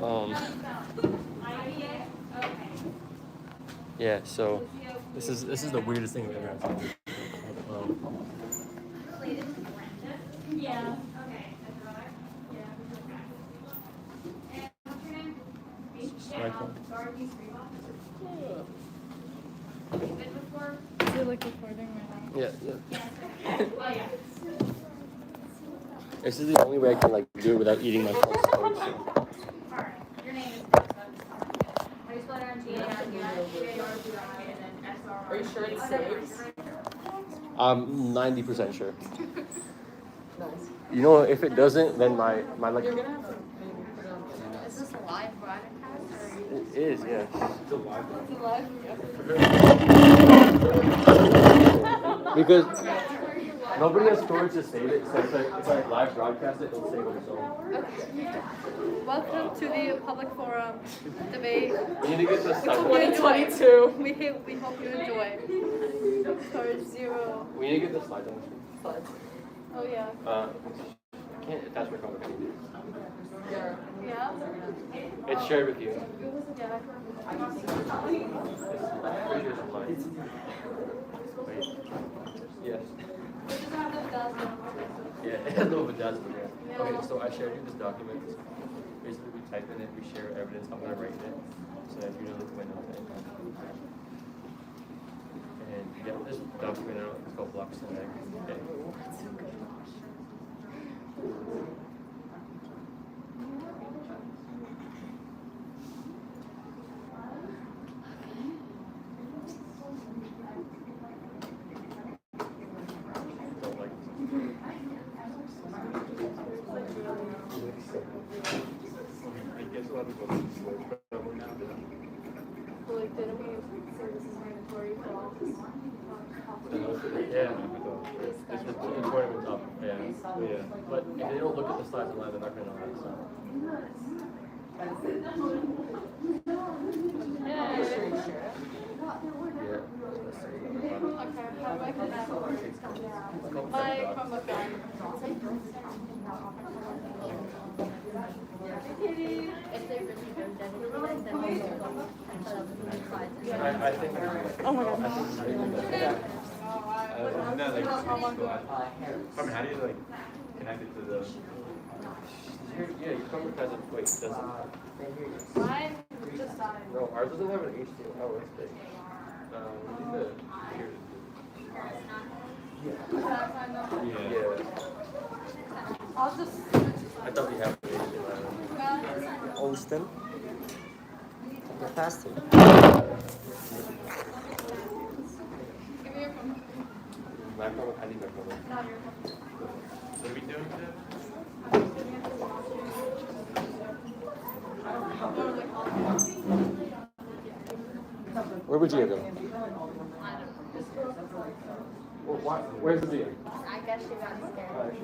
Um, yeah. So this is the weirdest thing I've ever had. Um, Yeah. Is it like recording right now? yeah. This is the only way I can like do it without eating my phone. Alright. Your name is How you spell it on Are you sure it saves? I'm 90% sure. Nice. You know, if it doesn't, then my like. You're gonna have to maybe put it on the end. Is this a live broadcast or? It is, yes. It's a live? Because nobody has storage to save it, so if I live broadcast it, it'll save on its own. Welcome to the public forum debate We need to get this stuff. 2022. We hope you enjoy. Charge 0. We need to get the slides on the screen. Oh yeah. I can't attach my phone. Yeah. Yeah? It's shared with you. Yeah. Where's yours and mine? Wait. Yes. Yeah, it has a little bit of yeah. Okay, so I shared you this document. Basically, we type in it, we share evidence. I'm gonna write it, so that you know look at my notes. And you get this document out. It's called Blocks and Egg. Okay. Don't like I guess a lot of people but I'm not gonna do that. So like didn't we say this is mandatory for all this? Yeah. This is the tournament up. Yeah. Yeah. But if they don't look at the slides online, they're not gonna know that. So. Yeah. Yeah. Okay, how do I connect? My Chromebook guy. I think. Oh my god. Isn't that like Carmen, how do you like connect it to the Yeah, your Chromebook has a wait, doesn't. Mine just died. No, ours doesn't have an HDMI. Oh, it's big. We need to. Here. Yeah. I'll just. I thought we had an HDMI. Olston. The faster. Give me your phone. My Chromebook, I need my Chromebook. Not your phone. what are we doing today? Where would you go? Well, where's the deal? I guess she got scared.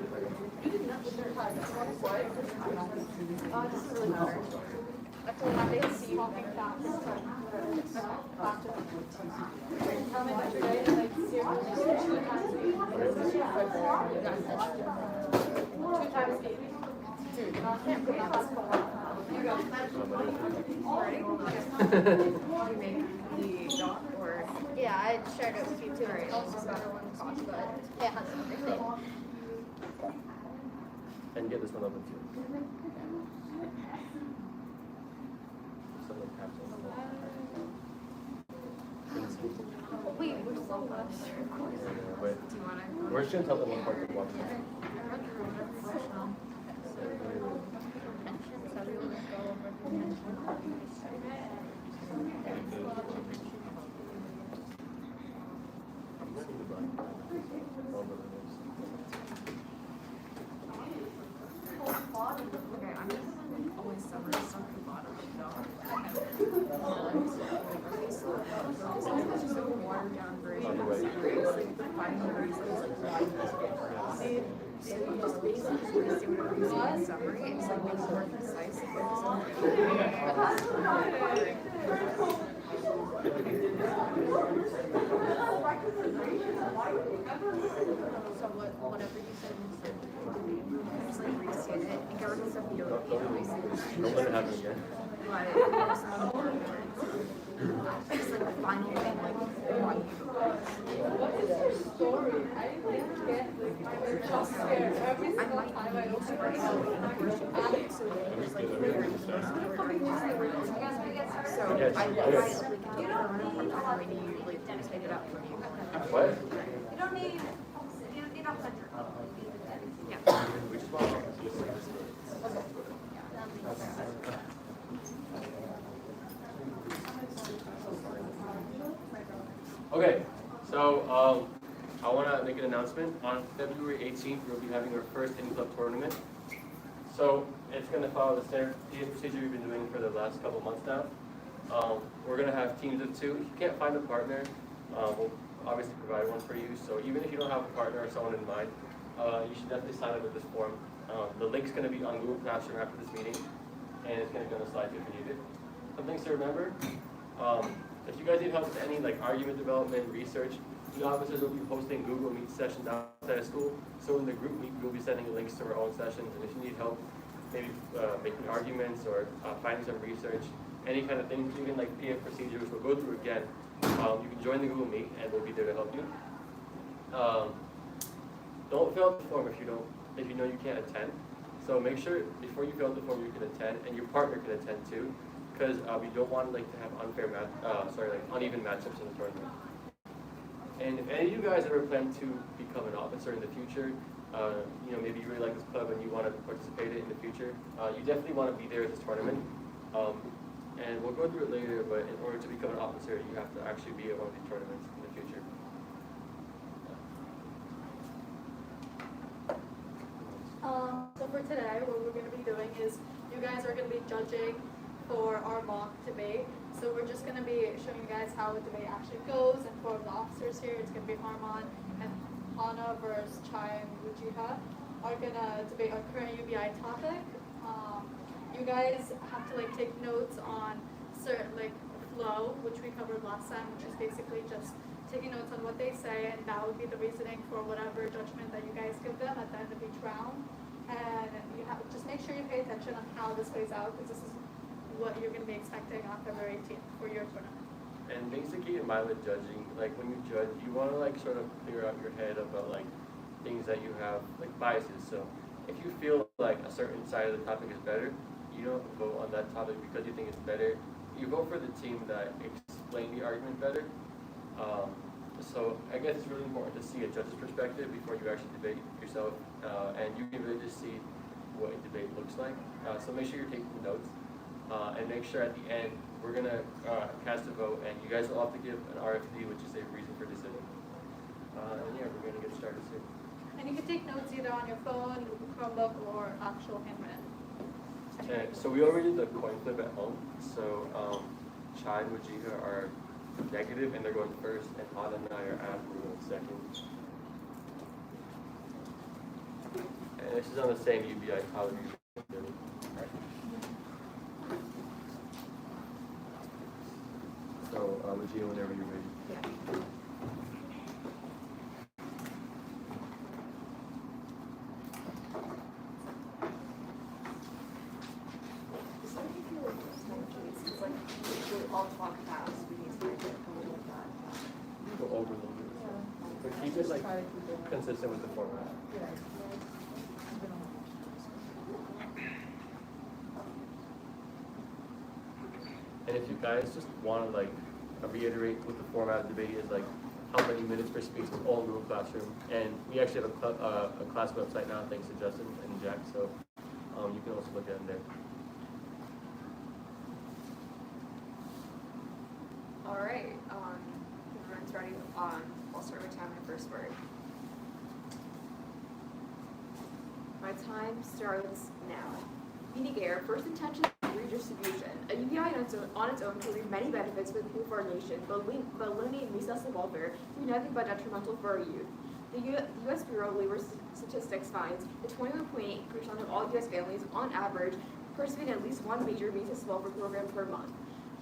Just really better. That's what I didn't see you think fast. Tell me about your day. Like, seriously, 2 times a week. 2 times a week. You go. Ready? Yeah, I shared it with you too. It's also better one cost, but it has everything. And get this one open too. So like capsule. Wait, we're so close to recording. Wait. Do you want to? We're just gonna tell them what part to watch. Okay, I'm just always summer stuff at the bottom of the dog. It's just a watered down version. Finding the reasons like why. So you just basically just do whatever you see in summary, it's like make it more concise and So whatever you said. debate room and just like restate it and get rid of stuff you don't need, obviously. Don't let it happen again. But there's some important words. Just like the final thing, like why you I might be able to write something so there's like clear so I already like typed it up for you. What? You don't need 100. Yeah. We just want to Okay, so I want to make an announcement. On February 18th, we'll be having our first in-club tournament. So it's going to follow the standard PA procedure we've been doing for the last couple months now. We're going to have teams of 2. If you can't find a partner, we'll obviously provide one for you. So even if you don't have a partner or someone in mind, you should definitely sign up with this form. The link's going to be on Google Classroom after this meeting, and it's going to be on the slides if you need it. Some things to remember. If you guys need help with any like argument development, research, the officers will be posting Google Meet sessions outside of school. So in the group meet, we'll be sending links to our own sessions. And if you need help, maybe making arguments or finding some research, any kind of things, even like PF procedure, which we'll go through again, you can join the Google Meet and we'll be there to help you. Don't fill out the form if you know you can't attend. So make sure before you fill out the form you can attend and your partner can attend too, because we don't want to have uneven matchups in the tournament. And if any of you guys ever plan to become an officer in the future, maybe you really like this club and you want to participate in the future, you definitely want to be there at this tournament. And we'll go through it later, but in order to become an officer, you have to actually be at one of these tournaments in the future. So for today, what we're going to be doing is you guys are going to be judging for our mock debate. So we're just going to be showing you guys how the debate actually goes, and for the officers here, it's going to be Harman and Hana versus Chai and Wujiha are going to debate our current UBI topic. You guys have to take notes on certain flow, which we covered last time, which is basically just taking notes on what they say, and that would be the reasoning for whatever judgment that you guys give them at the end of each round. And you have just make sure you pay attention on how this plays out, because this is what you're going to be expecting on February 18th for your tournament. And things to keep in mind with judging, when you judge, you want to sort of clear out your head about things that you have biases. So if you feel like a certain side of the topic is better, you don't vote on that topic because you think it's better. You vote for the team that explained the argument better. So I guess it's really important to see a judge's perspective before you actually debate yourself, and you can really just see what a debate looks like. So make sure you're taking notes, and make sure at the end we're gonna cast a vote, and you guys will have to give an RFD, which is a reason for decision. And yeah, we're gonna get started soon. And you can take notes either on your phone, Chromebook, or actual handwritten. Okay, so we already did the coin flip at home. So Chai and Wujiha are negative, and they're going first, and Hana and I are at, we're going second. And this is on the same UBI college. So Wujiha, whenever you're ready. Yeah. All talk fast. We need to get comfortable with that. Go over a little bit. But keep it consistent with the format. And if you guys just want to reiterate what the format of the debate is, how many minutes per speech is all in Google Classroom, and we actually have a class website now thanks to Justin and Jack, so you can also look at it there. All right, everyone's ready. I'll start with time my first word. My time starts now. Meaning air, first intention is redistribution. A UBI on its own can reap many benefits for the people of our nation, but eliminating recess and welfare can be nothing but detrimental for our youth. The U.S. Bureau of Labor Statistics finds that 21.8% of all U.S. families, on average, participate in at least one major recess welfare program per month.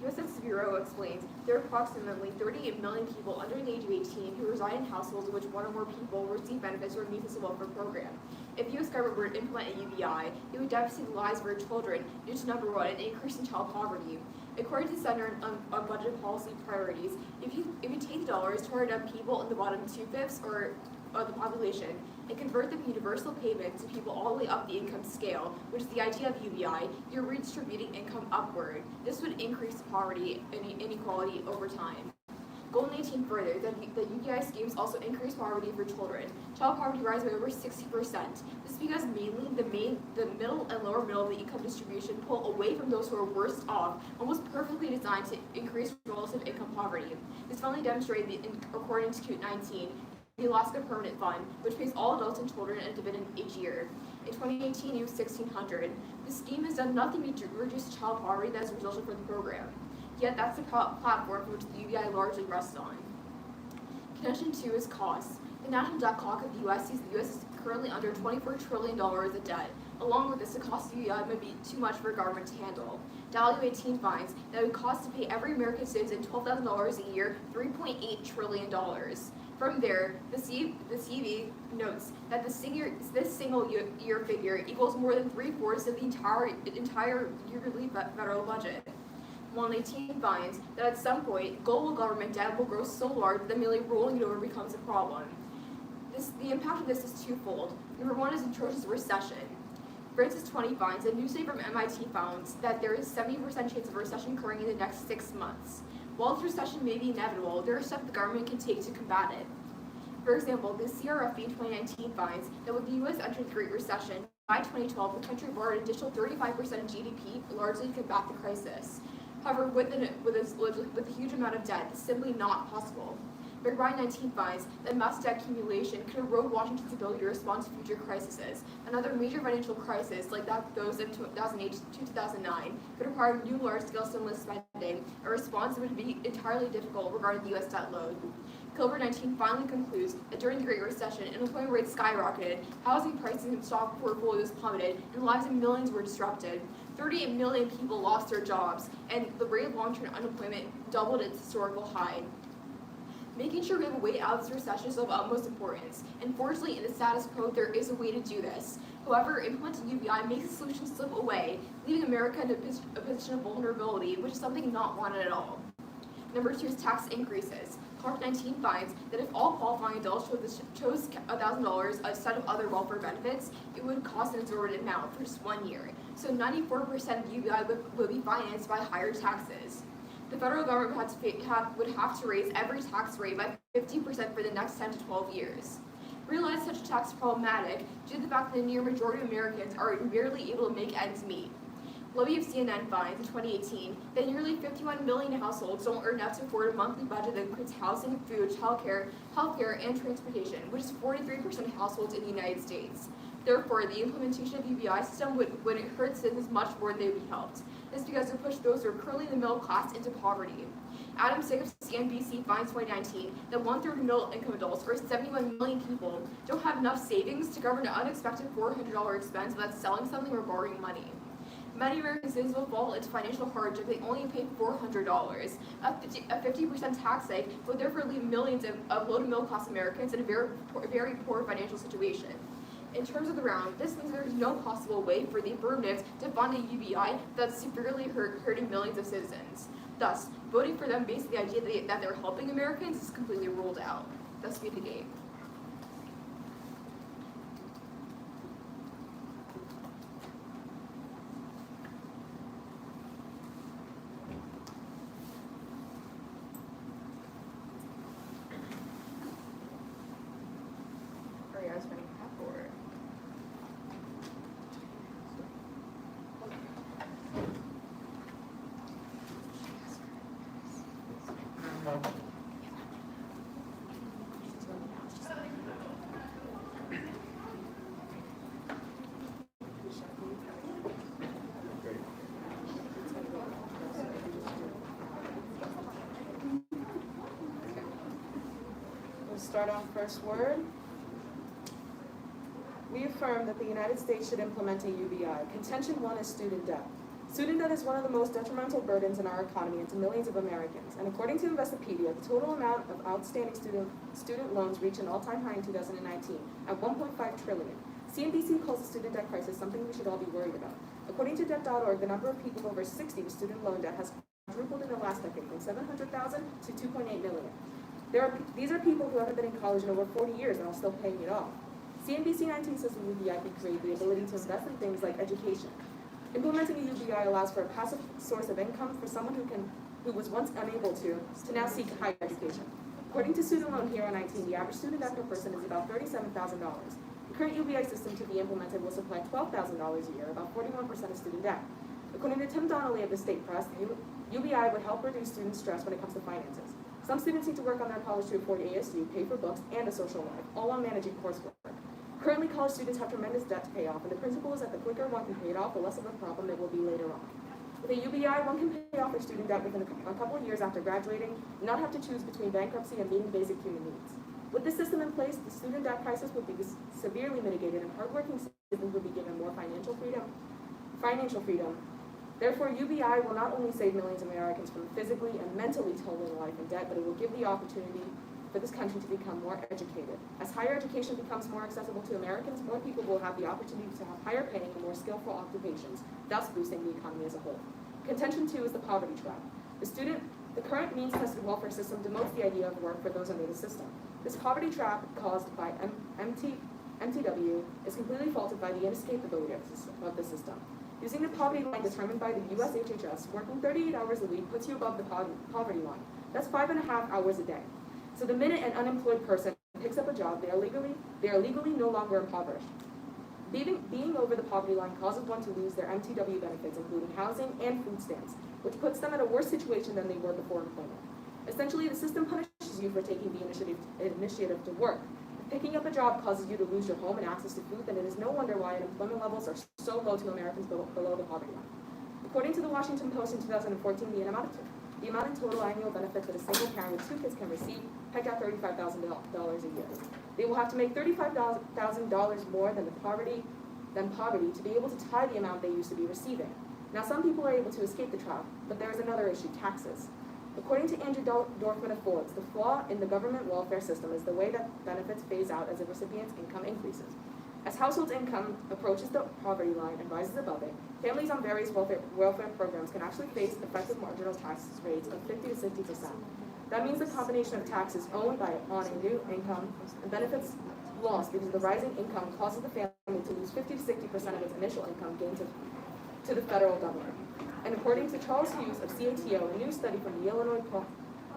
U.S. Census Bureau explains there are approximately 38 million people under the age of 18 who reside in households in which one or more people receive benefits from the Youth Welfare Program. If the U.S. government were to implement a UBI, it would devastate the lives of our children due to, number one, an increase in child poverty. According to the Center on Budget Policy Priorities, if you take the dollars toward people in the bottom 2/5 or of the population and convert them universal payments to people all the way up the income scale, which is the idea of UBI, you're redistributing income upward. This would increase poverty and inequality over time. Goal 19 further, the UBI schemes also increase poverty for children. Child poverty rises by over 60%. This is because mainly the middle and lower middle of the income distribution pull away from those who are worst off, almost perfectly designed to increase relative income poverty. This finally demonstrated, according to CUT-19, the Alaska Permanent Fund, which pays all adults and children a dividend each year. In 2018, it was $1,600. The scheme has done nothing to reduce child poverty that has resulted from the program. Yet that's the platform for which the UBI largely rests on. Connection 2 is costs. The national debt clock of the U.S. sees the U.S. is currently under $24 trillion of debt. Along with this, the cost of UBI might be too much for government to handle. Value 18 finds that it would cost to pay every American citizen $12,000 a year, $3.8 trillion. From there, the CV notes that this single year figure equals more than 3/4 of the entire yearly federal budget. 118 finds that at some point, global government debt will grow so large that merely rolling it over becomes a problem. The impact of this is twofold. Number one is atrocious recession. Francis 20 finds, a new study from MIT found that there is 70% chance of a recession occurring in the next 6 months. While this recession may be inevitable, there are steps the government can take to combat it. For example, the CRFB 2019 finds that with the U.S. entering the Great Recession, by 2012, the country borrowed an additional 35% of GDP, largely to combat the crisis. However, with a huge amount of debt, it's simply not possible. McBride 19 finds that mass debt accumulation could erode Washington's ability to respond to future crises. Another major financial crisis, like those in 2008 to 2009, could require new large-scale stimulus spending, a response that would be entirely difficult regarding the U.S. debt load. Kilbert 19 finally concludes that during the Great Recession, unemployment rates skyrocketed, housing prices and stock portfolios plummeted, and lives of millions were disrupted. 38 million people lost their jobs, and the rate of long-term unemployment doubled its historical high. Making sure we have a way out of this recession is of utmost importance, and fortunately in the status quo there is a way to do this. However, implementing UBI makes the solution slip away, leaving America in a position of vulnerability, which is something not wanted at all. Number 2 is tax increases. Clark 19 finds that if all qualifying adults chose $1,000 instead of other welfare benefits, it would cost an exorbitant amount for just 1 year. So 94% of UBI would be financed by higher taxes. The federal government would have to raise every tax rate by 50% for the next 10 to 12 years. Realize such a tax is problematic due to the fact that the near majority of Americans are barely able to make ends meet. Levy of CNN finds in 2018 that nearly 51 million households don't earn enough to afford a monthly budget that includes housing, food, healthcare, and transportation, which is 43% of households in the United States. Therefore, the implementation of the UBI system would hurt citizens much more than they would be helped. This is because it pushed those who are currently in the middle class into poverty. Adam Sick of CNBC finds 2019 that 1/3 of middle-income adults, or 71 million people, don't have enough savings to cover an unexpected $400 expense without selling something or borrowing money. Many American citizens will fall into financial hardship if they only pay $400. A 50% tax hike would therefore leave millions of low to middle class Americans in a very poor financial situation. In terms of the round, this means there is no possible way for the affirmative to fund a UBI that's severely hurting millions of citizens. Thus, voting for them based on the idea that they're helping Americans is completely ruled out. Thus, be the gate. Are you guys ready to have for it? We'll start on first word. We affirm that the United States should implement a UBI. Contention 1 is student debt. Student debt is one of the most detrimental burdens in our economy and to millions of Americans. And according to Investopedia, the total amount of outstanding student loans reached an all-time high in 2019 at $1.5 trillion. CNBC calls the student debt crisis something we should all be worried about. According to Debt.org, the number of people over 60 with student loan debt has quadrupled in the last decade, from 700,000 to 2.8 million. These are people who haven't been in college in over 40 years and are still paying it off. CNBC 19 says the UBI can create the ability to invest in things like education. Implementing a UBI allows for a passive source of income for someone who was once unable to now seek higher education. According to Student Loan Hero 19, the average student debt per person is about $37,000. The current UBI system to be implemented will supply $12,000 a year, about 41% of student debt. According to Tim Donnelly of the State Press, the UBI would help reduce student stress when it comes to finances. Some students need to work on their college to afford ASU, pay for books, and a social life, all while managing coursework. Currently, college students have tremendous debt to pay off, and the principle is that the quicker one can pay it off, the less of a problem it will be later on. With a UBI, one can pay off their student debt within a couple of years after graduating, and not have to choose between bankruptcy and meeting basic human needs. With this system in place, the student debt crisis would be severely mitigated, and hardworking citizens would be given more financial freedom. Therefore, UBI will not only save millions of Americans from physically and mentally toiling life in debt, but it will give the opportunity for this country to become more educated. As higher education becomes more accessible to Americans, more people will have the opportunity to have higher paying and more skillful occupations, thus boosting the economy as a whole. Contention 2 is the poverty trap. The current means-tested welfare system demotes the idea of work for those under the system. This poverty trap caused by MTW is completely faulted by the inescapability of the system. Using the poverty line determined by the US HHS, working 38 hours a week puts you above the poverty line. That's 5.5 hours a day. So the minute an unemployed person picks up a job, they are legally no longer impoverished. Being over the poverty line causes one to lose their MTW benefits, including housing and food stamps, which puts them in a worse situation than they were before employment. Essentially, the system punishes you for taking the initiative to work. If picking up a job causes you to lose your home and access to food, then it is no wonder why unemployment levels are so low to Americans below the poverty line. According to the Washington Post in 2014, the amount in total annual benefits that a single parent with 2 kids can receive pegged at $35,000 a year. They will have to make $35,000 more than poverty to be able to tie the amount they used to be receiving. Now, some people are able to escape the trap, but there is another issue: taxes. According to Andrew Dorfman of Forbes, the flaw in the government welfare system is the way that benefits phase out as the recipient's income increases. As households' income approaches the poverty line and rises above it, families on various welfare programs can actually face effective marginal tax rates of 50 to 60%. That means the combination of taxes owed on a new income and benefits lost because the rising income causes the family to lose 50 to 60% of its initial income gained to the federal government. And according to Charles Hughes of CATO, a new study from the Illinois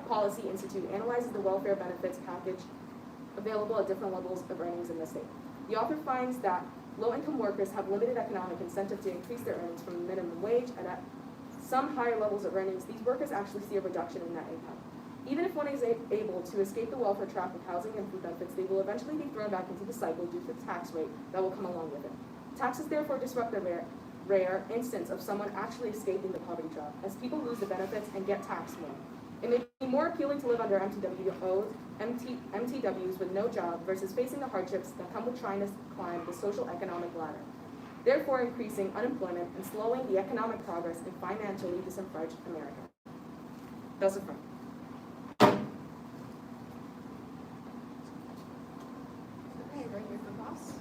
Policy Institute analyzes the welfare benefits package available at different levels of earnings in the state. The author finds that low-income workers have limited economic incentive to increase their earnings from the minimum wage, and at some higher levels of earnings, these workers actually see a reduction in net income. Even if one is able to escape the welfare trap of housing and food benefits, they will eventually be thrown back into the cycle due to the tax rate that will come along with it. Taxes therefore disrupt the rare instance of someone actually escaping the poverty trap, as people lose the benefits and get taxed more. It may be more appealing to live under MTWs with no job versus facing the hardships that come with trying to climb the social economic ladder, therefore increasing unemployment and slowing the economic progress in financially disenfranchised America. Thus affirmed. Okay, right here for boss.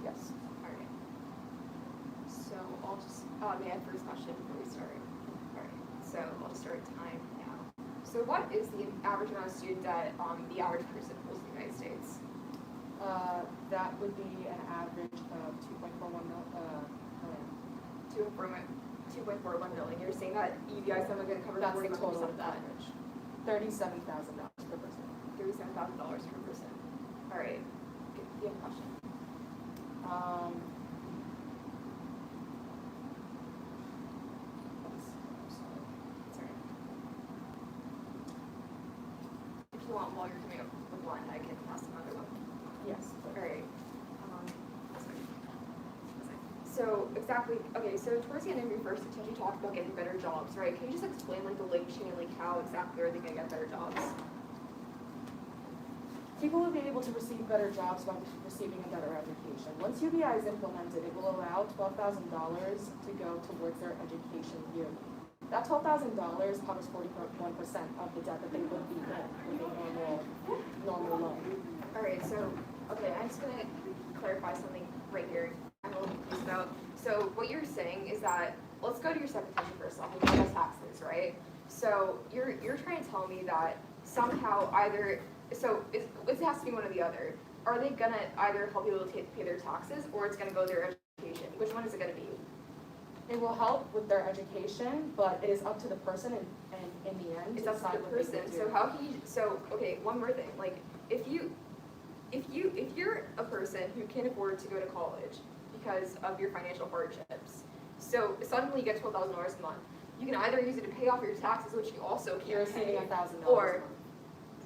Yes. Alright. So I'll just, may I have first question before we start? Alright, so I'll just start time now. So what is the average amount of student debt the average person holds in the United States? That would be an average of 2.41 million. 2.41 million. You're saying that UBI is only going to cover That's the 41% total of that? average. $37,000 per person. $37,000 per person. Alright. Do you have a question? Sorry. If you want, while you're coming up with one, I can pass another one. Yes. Alright. So exactly, okay, so towards the end of your first attempt, you talked about getting better jobs, right? Can you just explain like the link chain, like how exactly are they gonna get better jobs? People will be able to receive better jobs by receiving a better education. Once UBI is implemented, it will allow $12,000 to go towards their education yearly. That $12,000 covers 41% of the debt that they would be in with a normal loan. Alright, so, okay, I'm just gonna clarify something right here. I'm a little confused about. So what you're saying is that, let's go to your second petition first off, like US taxes, right? So you're trying to tell me that somehow either, so it has to be one or the other. Are they gonna either help people pay their taxes, or it's gonna go to their education? Which one is it gonna be? It will help with their education, but it is up to the person and in the end. It's up to the decide what they person. can So do. how can you? So okay, one more thing. Like if you're a person who can't afford to go to college because of your financial hardships, so suddenly you get $12,000 a month. You can either use it to pay off your taxes, which you also You're can't receiving pay, $1,000. or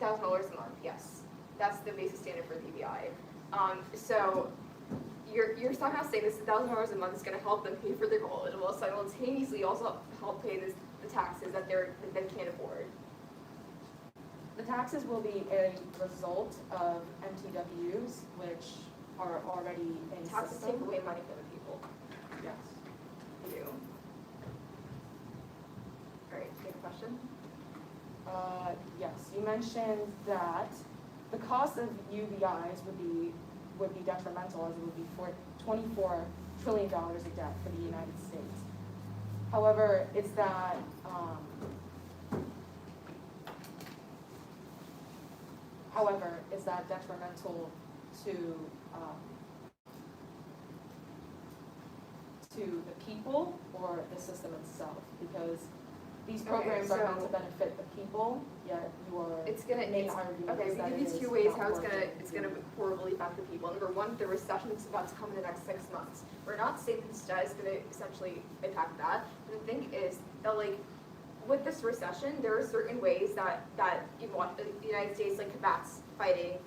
$1,000 a month. Yes, that's the basic standard for the UBI. So you're somehow saying this $1,000 a month is going to help them pay for their college, while simultaneously also help pay the taxes that they can't afford. The taxes will be a result of MTWs, which are already in Taxes system. take away money from the people. Yes. They do. Alright, you have a question? Yes, you mentioned that the cost of UBIs would be detrimental, as it would be for $24 trillion of debt for the United States. However, is that detrimental to the people or the system itself? Because these programs are meant to benefit the people, yet your main argument Okay, is we that give it you is two ways not how it's working. gonna horribly affect the people. Number one, the recession is about to come in the next 6 months. We're not saying this is gonna essentially impact that. But the thing is that like with this recession, there are certain ways that the United States like combats fighting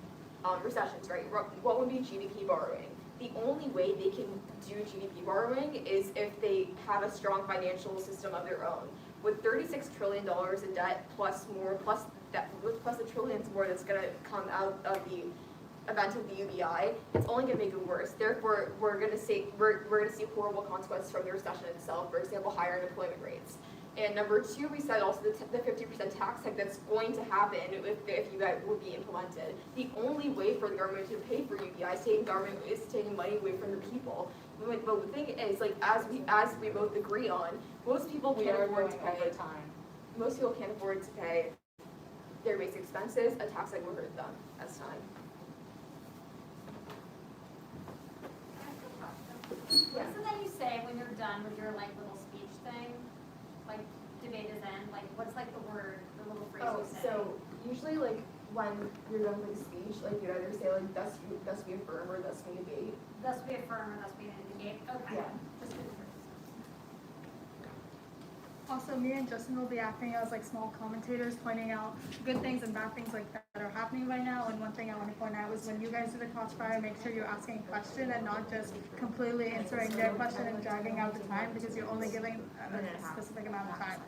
recessions, right? What would be GDP borrowing? The only way they can do GDP borrowing is if they have a strong financial system of their own. With $36 trillion in debt, plus the trillions more that's going to come out of the event of the UBI, it's only going to make it worse. Therefore, we're going to see horrible consequences from the recession itself. For example, higher unemployment rates. And number two, we said also the 50% tax hike that's going to happen if UBI would be implemented. The only way for the government to pay for UBI is taking money away from the people. But the thing is, like as we both agree on, most people can't afford to pay. Most people can't afford to pay their basic expenses. A tax hike will hurt them as time. What's the thing you say when you're done with your like little speech thing? Like debate is end, like what's like the word, the little phrase you say? So usually like when you're done with a speech, like you either say like thus we affirm or thus we debate. Thus we affirm or thus we indicate. Okay. Yeah. Just good for Also, me and Justin will be acting as like small commentators, pointing out good things and bad things like that are happening right now. And one thing I want to point out is when you guys do the crossfire, make sure you're asking a question and not just completely answering their question and dragging out the time because you're only giving a specific amount of time.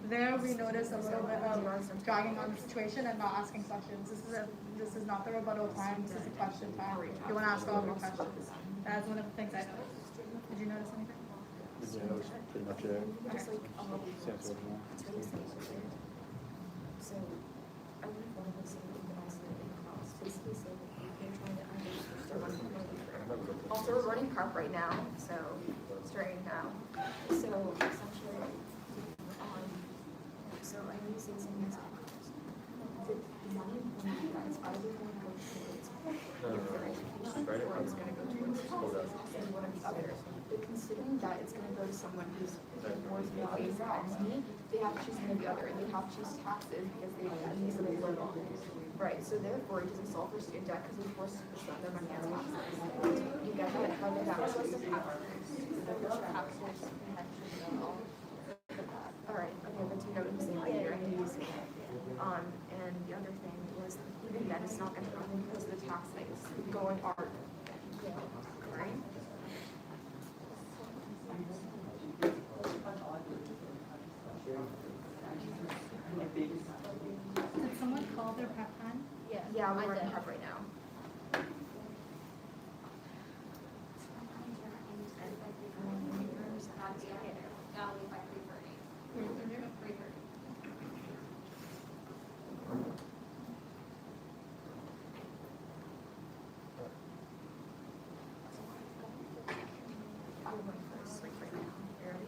There we notice a little bit of dragging on the situation and not asking questions. This is not the rebuttal time. This is a question time. You want to ask all of your questions. That's one of the things I noticed. Did you notice anything? Yeah, that was pretty much it. Just like, Sounds original. it's really simple. So, I would want to say that I said in class, basically say that you're trying to understand. Also, we're running carp right now, so starting now. So, essentially, so I know you say something else. The money when you guys are going to go towards your education, or it's going to go towards and one or the other. But considering that it's going to go to someone who's more values than me, they have to choose one or the other, and they have to choose taxes because they easily live on it. Right, so therefore it doesn't solve for student debt because we're forced to spend their money on taxes. You get that? How did that Alright, okay, but do you know what I'm saying right here? I knew you said that. And the other thing was, even then, it's not going to help Yeah, we're I working did. hard right now. I'll leave by 3:30. 3:30. We're going first, like right now. You ready?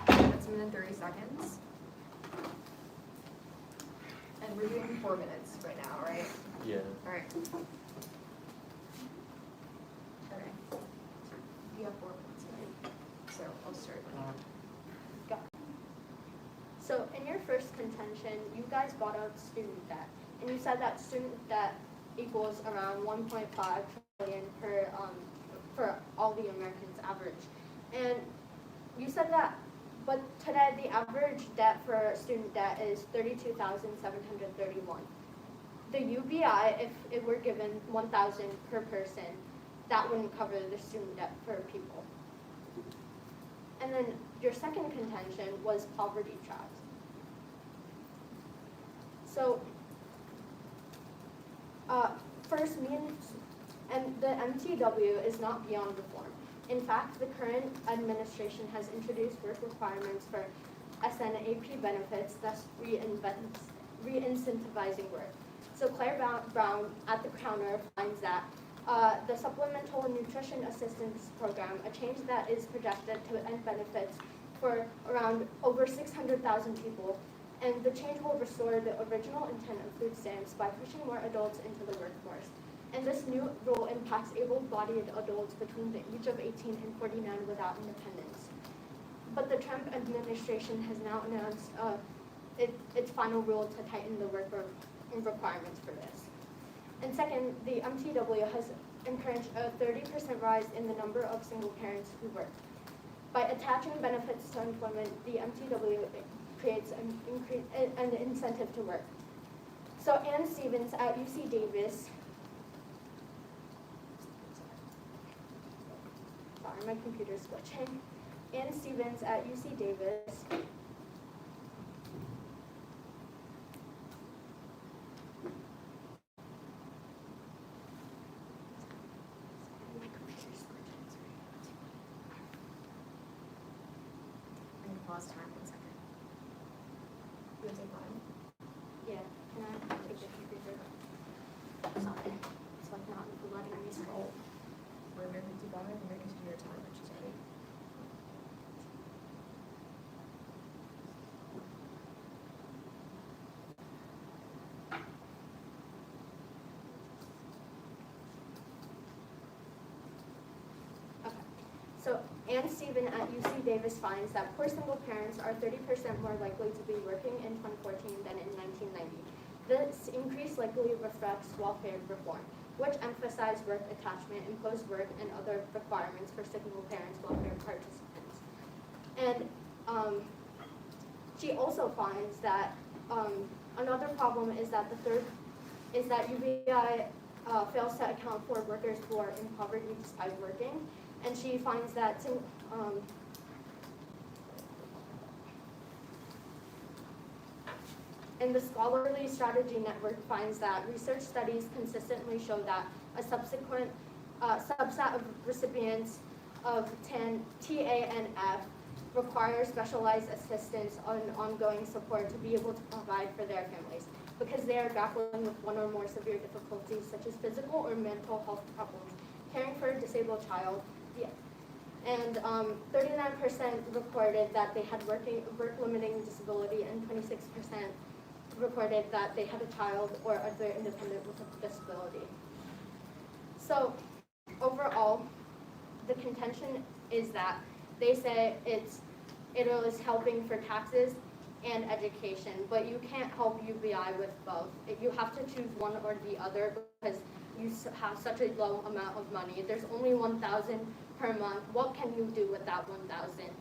Okay, that's a minute and 30 seconds. And we're doing 4 minutes right now, right? Yeah. All right. Okay. You have 4 minutes, right? So I'll start. So in your first contention, you guys brought up student debt, and you said that student debt equals around 1.5 trillion for all the Americans average. And you said that, but today the average debt for student debt is 32,731. The UBI, if it were given 1,000 per person, that wouldn't cover the student debt per people. And then your second contention was poverty traps. So, first, and the MTW is not beyond reform. In fact, the current administration has introduced work requirements for SNAP benefits, thus re-incentivizing work. So Claire Brown at the counter finds that the Supplemental Nutrition Assistance Program, a change that is projected to end benefits for around over 600,000 people, and the change will restore the original intent of food stamps by pushing more adults into the workforce. And this new rule impacts able-bodied adults between the age of 18 and 49 without independence. But the Trump administration has now announced its final rule to tighten the work requirements for this. And second, the MTW has encouraged a 30% rise in the number of single parents who work. By attaching benefits to employment, the MTW creates an incentive to work. So Ann Stevens at UC Davis, sorry, my computer's glitching. Ann Stevens at UC Davis I'm gonna pause time 1 second. You want to take mine? Yeah, can I take the computer? Sorry, it's like not letting me scroll. We're American 25, American Junior time, when she's ready. Okay. So Ann Stevens at UC Davis finds that poor single parents are 30% more likely to be working in 2014 than in 1990. This increase likely reflects welfare reform, which emphasize work attachment, imposed work, and other requirements for single parents welfare participants. And she also finds that another problem is that UBI fails to account for workers who are in poverty despite working, and she finds that and the Scholarly Strategy Network finds that research studies consistently show that a subsequent subset of recipients of TANF require specialized assistance and ongoing support to be able to provide for their families because they are grappling with one or more severe difficulties such as physical or mental health problems, caring for a disabled child, and 39% reported that they had work-limiting disability, and 26% reported that they had a child or other independent with a disability. So overall, the contention is that they say it is helping for taxes and education, but you can't help UBI with both. You have to choose one or the other because you have such a low amount of money. There's only 1,000 per month. What can you do with that 1,000?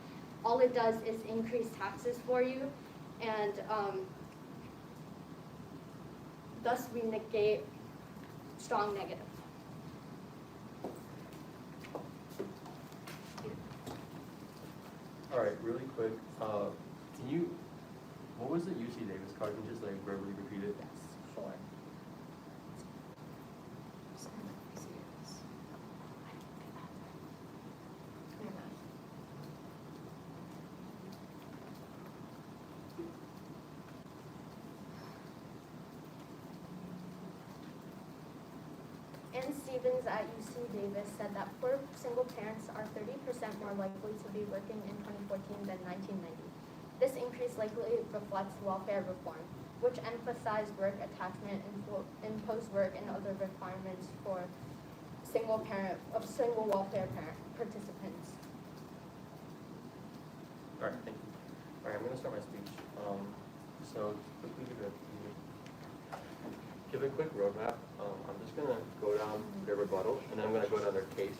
All it does is increase taxes for you, and thus we negate strong negative. All right, really quick, what was the UC Davis card? Can you just like verbally repeat it? Sure. Ann Stevens at UC Davis said that poor single parents are 30% more likely to be working in 2014 than 1990. This increase likely reflects welfare reform, which emphasized work attachment, imposed work, and other requirements for single welfare parent participants. All right, thank you. All right, I'm gonna start my speech. So quickly give a quick roadmap. I'm just gonna go down their rebuttal, and then I'm gonna go down their case.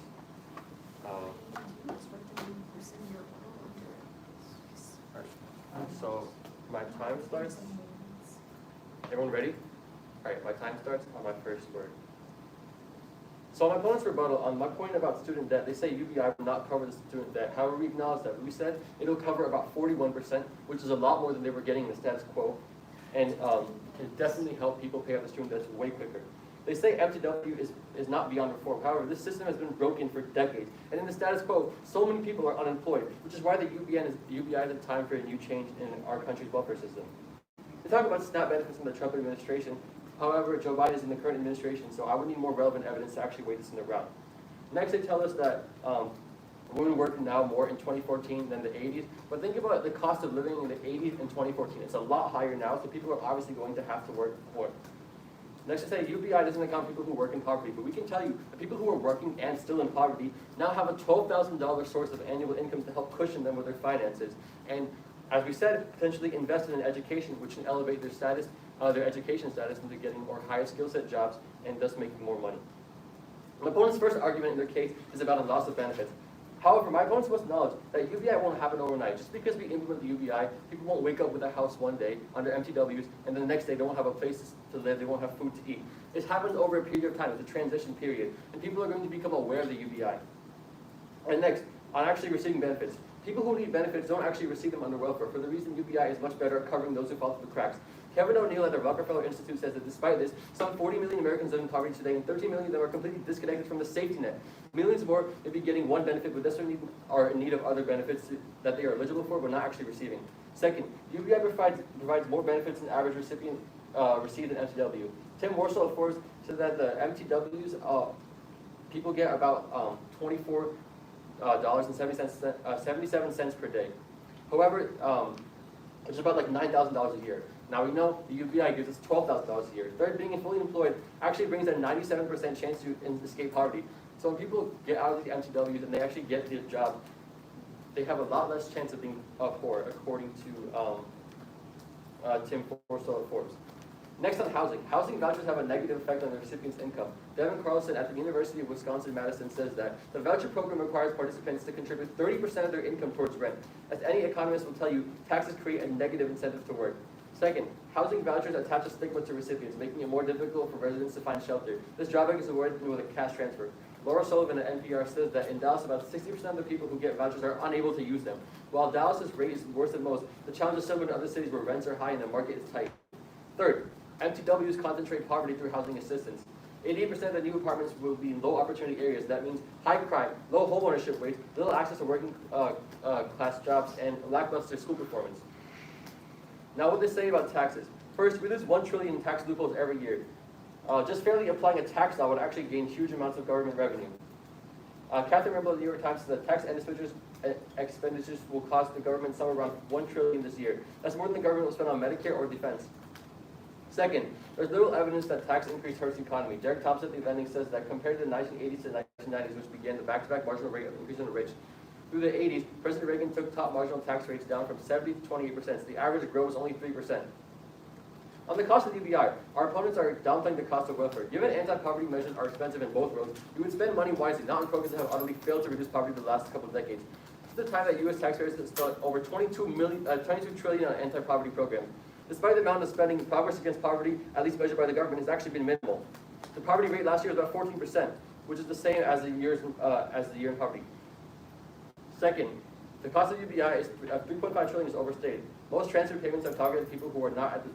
So my time starts. Everyone ready? All right, my time starts on my first word. So my opponent's rebuttal on my point about student debt, they say UBI will not cover the student debt. However, we acknowledge that. We said it'll cover about 41%, which is a lot more than they were getting in the status quo, and can definitely help people pay off the student debts way quicker. They say MTW is not beyond reform. However, this system has been broken for decades. And in the status quo, so many people are unemployed, which is why the UBI is a time for a new change in our country's welfare system. They talk about SNAP benefits in the Trump administration. However, Joe Biden is in the current administration, so I would need more relevant evidence to actually weigh this in the route. Next, they tell us that women work now more in 2014 than the 80s, but think about the cost of living in the 80s and 2014. It's a lot higher now, so people are obviously going to have to work more. Next, to say UBI doesn't account people who work in poverty, but we can tell you the people who are working and still in poverty now have a $12,000 source of annual income to help cushion them with their finances. And as we said, potentially invest in education, which can elevate their status, their education status into getting more higher skill set jobs and thus making more money. My opponent's first argument in their case is about a loss of benefits. However, my opponents must acknowledge that UBI won't happen overnight. Just because we implement the UBI, people won't wake up with a house one day under MTWs, and then the next day they won't have a place to live, they won't have food to eat. This happens over a period of time. It's a transition period, and people are going to become aware of the UBI. And next, on actually receiving benefits. People who need benefits don't actually receive them under welfare for the reason UBI is much better at covering those who fall through the cracks. Kevin O'Neill at the Rockefeller Institute says that despite this, some 40 million Americans live in poverty today, and 13 million of them are completely disconnected from the safety net. Millions more may be getting one benefit, but desperately are in need of other benefits that they are eligible for, but not actually receiving. Second, UBI provides more benefits than average recipient received in MTW. Tim Morsell of Forbes said that the MTWs, people get about $24.77 per day. However, it's about like $9,000 a year. Now we know the UBI gives us $12,000 a year. Third, being fully employed actually brings a 97% chance to escape poverty. So when people get out of the MTWs and they actually get the job, they have a lot less chance of being poor, according to Tim Morsell of Forbes. Next on housing. Housing vouchers have a negative effect on the recipient's income. Devin Carlson at the University of Wisconsin-Madison says that the voucher program requires participants to contribute 30% of their income towards rent. As any economist will tell you, taxes create a negative incentive to work. Second, housing vouchers attach a stigma to recipients, making it more difficult for residents to find shelter. This drawback is avoided with a cash transfer. Laura Sullivan at NPR says that in Dallas, about 60% of the people who get vouchers are unable to use them. While Dallas's rate is worse than most, the challenge is similar to other cities where rents are high and the market is tight. Third, MTWs concentrate poverty through housing assistance. 88% of the new apartments will be in low opportunity areas. That means high crime, low homeownership rates, little access to working class jobs, and lackluster school performance. Now what they say about taxes. First, we lose $1 trillion in tax loopholes every year. Just fairly applying a tax law would actually gain huge amounts of government revenue. Catherine Rimble of the New York Times says that tax expenditures will cost the government somewhere around $1 trillion this year. That's more than the government will spend on Medicare or defense. Second, there's little evidence that tax increase hurts the economy. Derek Thompson at the Atlantic says that compared to the 1980s to the 1990s, which began the back-to-back marginal rate of increase in the rich, through the 80s, President Reagan took top marginal tax rates down from 70 to 28%, so the average growth was only 3%. On the cost of the UBI, our opponents are downplaying the cost of welfare. Given anti-poverty measures are expensive in both worlds, you would spend money wisely, not on programs that have utterly failed to reduce poverty for the last couple of decades. This is the time that U.S. taxpayers have spent over $22 trillion on anti-poverty programs. Despite the amount of spending, progress against poverty, at least measured by the government, has actually been minimal. The poverty rate last year was about 14%, which is the same as the year in poverty. Second, the cost of UBI is 3.5 trillion is overstated. Most transfer payments are targeted at people who are not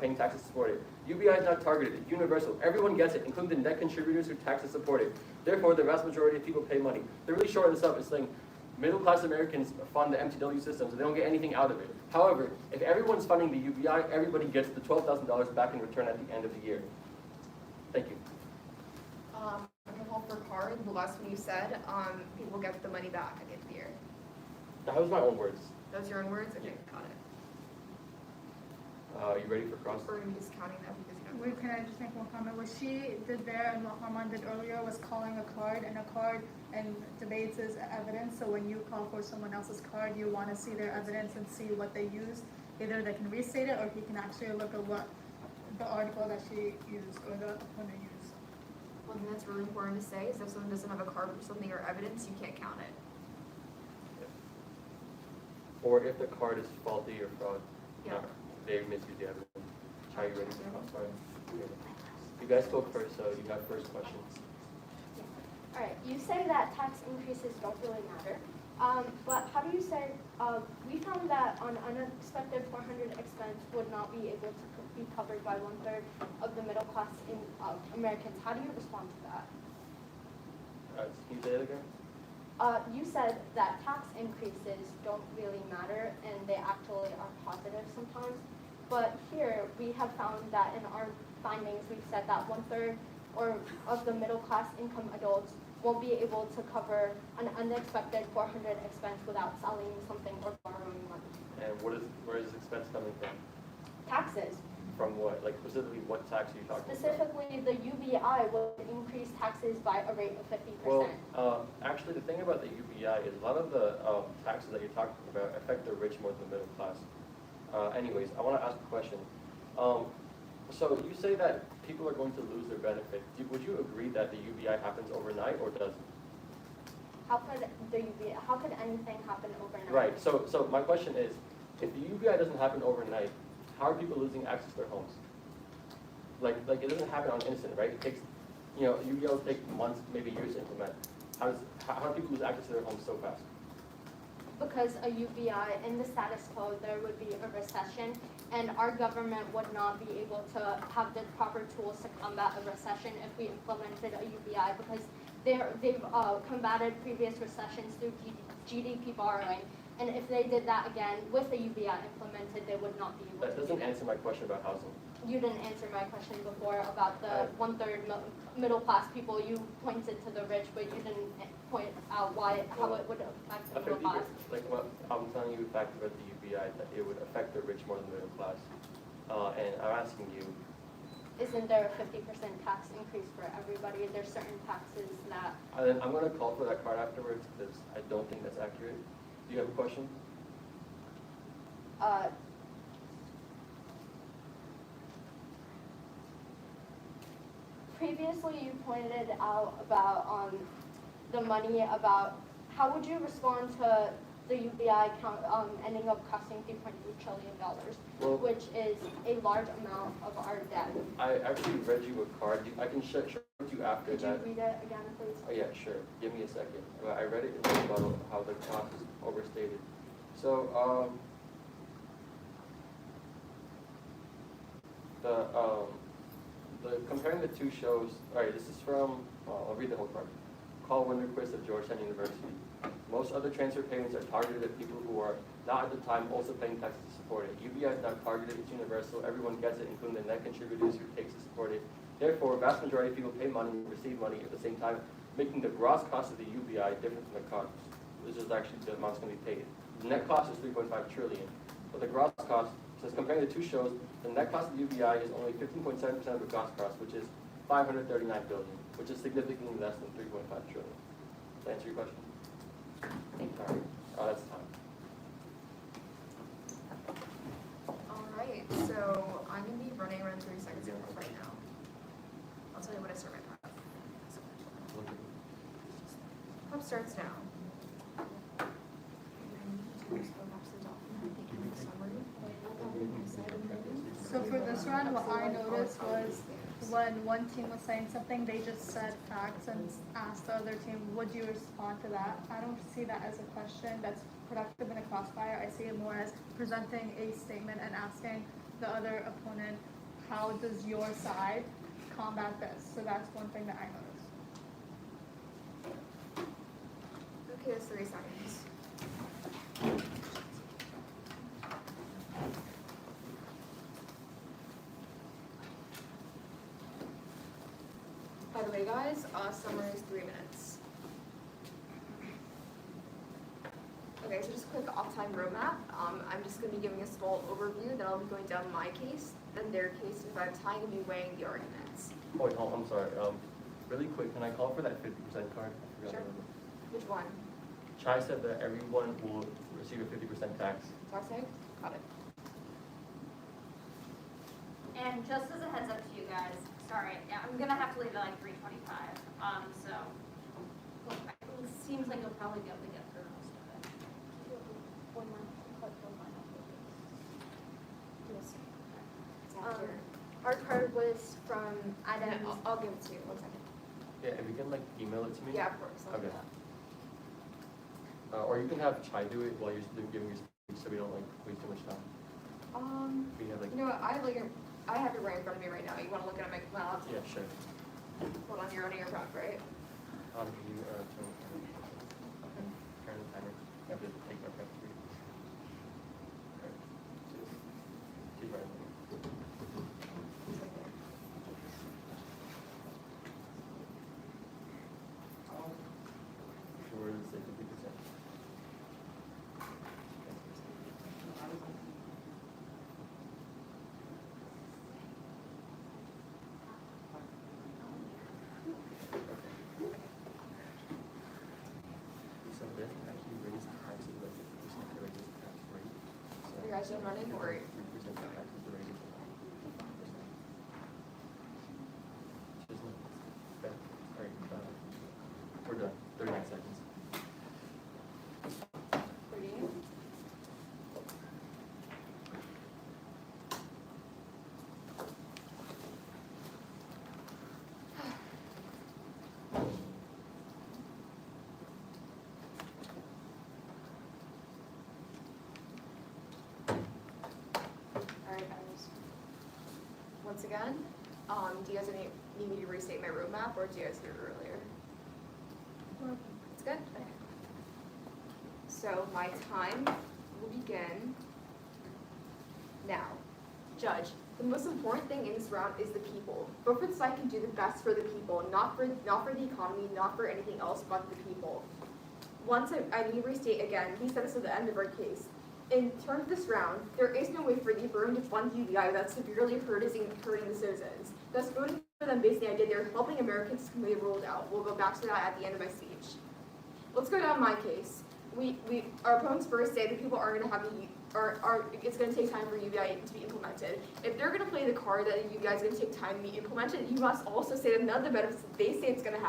paying taxes to support it. UBI is not targeted, it's universal. Everyone gets it, including the net contributors who taxes support it. Therefore, the vast majority of people pay money. They're really shorting this up. It's saying middle-class Americans fund the MTW system, so they don't get anything out of it. However, if everyone's funding the UBI, everybody gets the $12,000 back in return at the end of the year. Thank you. I can hold for card, the last one you said, people get the money back at the end of the year. That was my own words. Those your own words? Okay, got it. You ready for cross? We're gonna be discounting that because you know. Wait, can I just make one comment? What she did there and what Armand did earlier was calling a card, and debates is evidence. So when you call for someone else's card, you want to see their evidence and see what they used. Either they can restate it, or he can actually look at what the article that she used or the opponent used. One thing that's really important to say is if someone doesn't have a card for something or evidence, you can't count it. Or if the card is faulty or fraud, Yeah. they misuse the evidence. Are you ready for cross? Sorry. You guys spoke first, so you have first questions. All right, you say that tax increases don't really matter, but how do you say, we found that an unexpected 400 expense would not be able to be covered by 1/3 of the middle class in Americans. How do you respond to that? Can you say that again? You said that tax increases don't really matter and they actually are positive sometimes. But here we have found that in our findings, we've said that 1/3 of the middle class income adults won't be able to cover an unexpected 400 expense without selling something or borrowing money. And where is this expense coming from? Taxes. From what? Like specifically what tax are you talking about? Specifically, the UBI will increase taxes by a rate of 50%. Well, actually the thing about the UBI is a lot of the taxes that you're talking about affect the rich more than the middle class. Anyways, I want to ask a question. So you say that people are going to lose their benefit. Would you agree that the UBI happens overnight or doesn't? How could anything happen overnight? Right. So my question is, if the UBI doesn't happen overnight, how are people losing access to their homes? Like it doesn't happen on instant, right? It takes, UBI will take months, maybe years to implement. How do people lose access to their homes so fast? Because a UBI, in the status quo, there would be a recession, and our government would not be able to have the proper tools to combat a recession if we implemented a UBI, because they've combated previous recessions through GDP borrowing, and if they did that again with the UBI implemented, they would not be able to That do doesn't that. answer my question about housing. You didn't answer my question before about the 1/3 middle class people. You pointed to the rich, but you didn't point out how it would affect the middle class. Like what I'm telling you, the fact about the UBI, that it would affect the rich more than the middle class. And I'm asking you, Isn't there a 50% tax increase for everybody? There's certain taxes that, I'm going to call for that card afterwards because I don't think that's accurate. Do you have a question? previously you pointed out about the money, about how would you respond to the UBI ending up costing $3.3 trillion, Well, which is a large amount of our debt. I actually read you a card. I can show it to you after Could you that. read it again, please? Oh yeah, sure. Give me a second. I read it in the rebuttal how the cost is overstated. So the comparing the two shows. All right, this is from. I'll read the whole card. Carl Winterquist of Georgetown University. Most other transfer payments are targeted at people who are not at the time also paying taxes to support it. UBI is not targeted, it's universal, everyone gets it, including the net contributors who takes to support it. Therefore, a vast majority of people pay money and receive money at the same time, making the gross cost of the UBI different from the cost, which is actually the amount's going to be paid. The net cost is $3.5 trillion, but the gross cost, so comparing the two shows, the net cost of the UBI is only 15.7% of the gross cost, which is $539 billion, which is significantly less than $3.5 trillion. Does that answer your question? All right. Oh, that's time. Alright, so I'm gonna be running around 30 seconds right now. I'll tell you when I start my prep. Prep starts now. Summary. this round, what I noticed was when one team was saying something, they just said facts and asked the other team, would you respond to that? I don't see that as a question that's productive in a crossfire. I see it more as presenting a statement and asking the other opponent, how does your side combat this? So that's one thing that I noticed. Okay, that's 3 seconds. By the way, guys, summary is 3 minutes. Okay, so just a quick off-time roadmap. I'm just going to be giving a small overview, then I'll be going down my case, then their case, and if I have time, I'll be weighing the arguments. Oh, wait, I'm sorry. Really quick, can I call for that 50% card? I forgot Sure. the number. Which one? Chai said that everyone will receive a 50% tax. Tax tag? Got it. And just as a heads up to you guys, sorry, yeah, I'm gonna have to leave at like 3:25, so it seems like you'll probably be able to get through most of it. Our card was from Adam. I'll give it to you, 1 second. Yeah, if you can like email it to me. Yeah, of course, I'll do Okay. that. Or you can have Chai do it while you're giving your speech, so we don't like waste too much time. We have like, You know what, I have it right in front of me right now. You wanna look at my laptop? yeah, sure. Hold on, you're running your prep, right? Can you turn the timer? I have to take my prep for you. Alright. She's right. Where does it say 50%? So this actually raised taxes by 50%, they raised the tax rate. So You guys done running or? 3% taxes, the rate is 5%. Which is not bad. Alright, we're done, 39 seconds. Ready? Alright, guys. Once again, do you guys need me to restate my roadmap, or do you guys do it earlier? It's good? Okay. So my time will begin now. Judge, the most important thing in this round is the people. Vote for the side can do the best for the people, not for the economy, not for anything else but the people. Once I need to restate again, we said this at the end of our case. In terms of this round, there is no way for the Borough to fund UBI without severely hurting the citizens. Thus, voting for them based on the idea they're helping Americans completely ruled out. We'll go back to that at the end of my speech. Let's go down my case. Our opponents first say that people are going to have it's going to take time for UBI to be implemented. If they're going to play the card that UBI is going to take time to be implemented, you must also say that none of the benefits that they say it's going to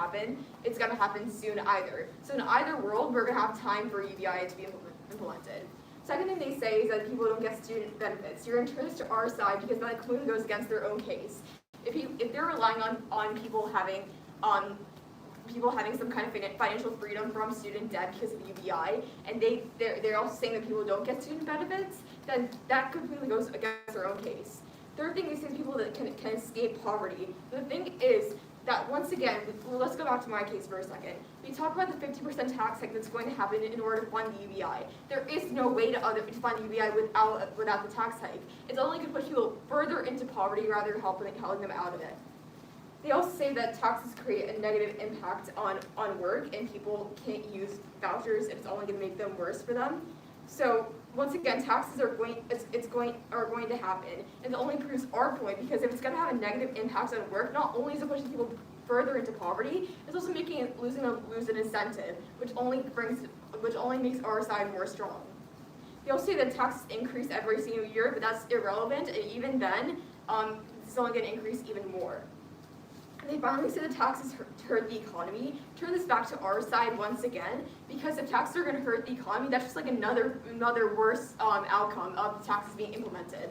happen soon either. So in either world, we're going to have time for UBI to be implemented. Second thing they say is that people don't get student benefits. You're interest to our side because that completely goes against their own case. If they're relying on people having some kind of financial freedom from student debt because of UBI, and they're also saying that people don't get student benefits, then that completely goes against their own case. Third thing, they say people that can escape poverty. The thing is that, once again, let's go back to my case for a second. We talk about the 50% tax hike that's going to happen in order to fund the UBI. There is no way to fund UBI without the tax hike. It's only going to push people further into poverty rather than helping them out of it. They also say that taxes create a negative impact on work, and people can't use vouchers, and it's only going to make them worse for them. So once again, taxes are going to happen, and it only proves our point, because if it's going to have a negative impact on work, not only is it pushing people further into poverty, it's also making it lose an incentive, which only makes our side more strong. They also say that taxes increase every single year, but that's irrelevant, and even then, it's only going to increase even more. They finally say the taxes hurt the economy. Turn this back to our side once again, because if taxes are going to hurt the economy, that's just like another worse outcome of the taxes being implemented.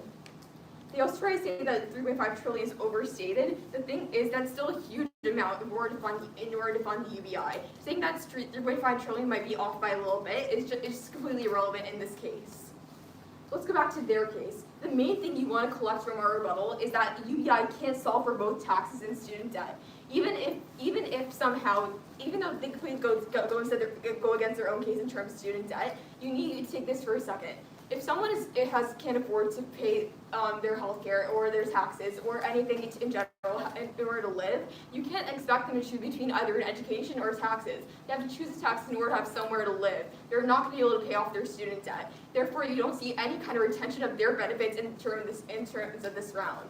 They also try to say that 3.5 trillion is overstated. The thing is, that's still a huge amount in order to fund the UBI. Saying that 3.5 trillion might be off by a little bit is just completely irrelevant in this case. Let's go back to their case. The main thing you want to collect from our rebuttal is that UBI can't solve for both taxes and student debt. Even if somehow, even though they completely go against their own case in terms of student debt, you need to take this for a second. If someone can't afford to pay their health care or their taxes or anything in general in order to live, you can't expect them to choose between either an education or taxes. They have to choose a tax in order to have somewhere to live. They're not going to be able to pay off their student debt. Therefore, you don't see any kind of retention of their benefits in terms of this round.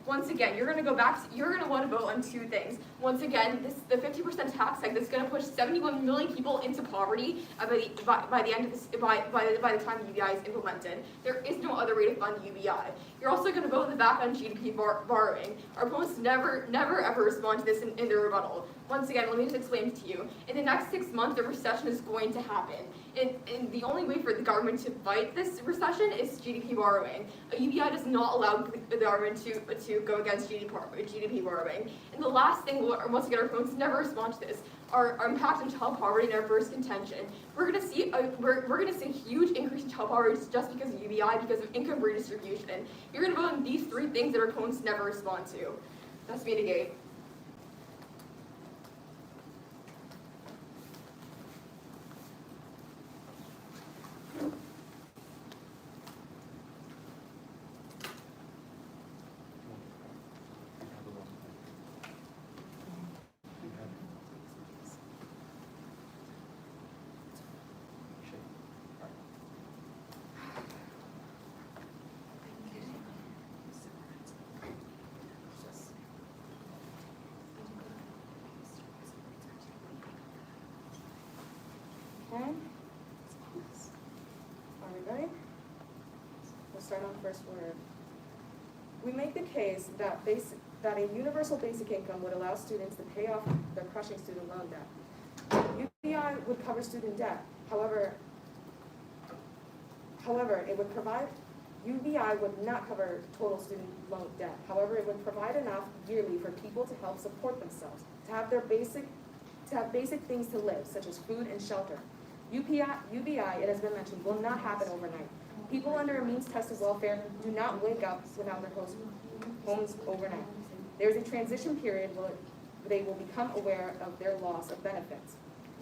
Once again, you're going to want to vote on two things. Once again, the 50% tax hike that's going to push 71 million people into poverty by the end of this, by the time UBI is implemented. There is no other way to fund UBI. You're also going to vote in the back on GDP borrowing. Our opponents never ever respond to this in their rebuttal. Once again, let me just explain it to you. In the next 6 months, a recession is going to happen. And the only way for the government to fight this recession is GDP borrowing. A UBI does not allow the government to go against GDP borrowing. And the last thing, once again, our opponents never respond to this, our impact on child poverty in our first contention. We're going to see a huge increase in child poverty just because of UBI, because of income redistribution. You're going to vote on these three things that our opponents never respond to. That's me to Gabe. Okay. Are we ready? We'll start on the first word. We make the case that a universal basic income would allow students to pay off their crushing student loan debt. UBI would cover student debt. However, UBI would not cover total student loan debt. However, it would provide enough yearly for people to help support themselves, to have basic things to live, such as food and shelter. UBI, it has been mentioned, will not happen overnight. People under a means-tested welfare do not wake up without their homes overnight. There is a transition period where they will become aware of their loss of benefits.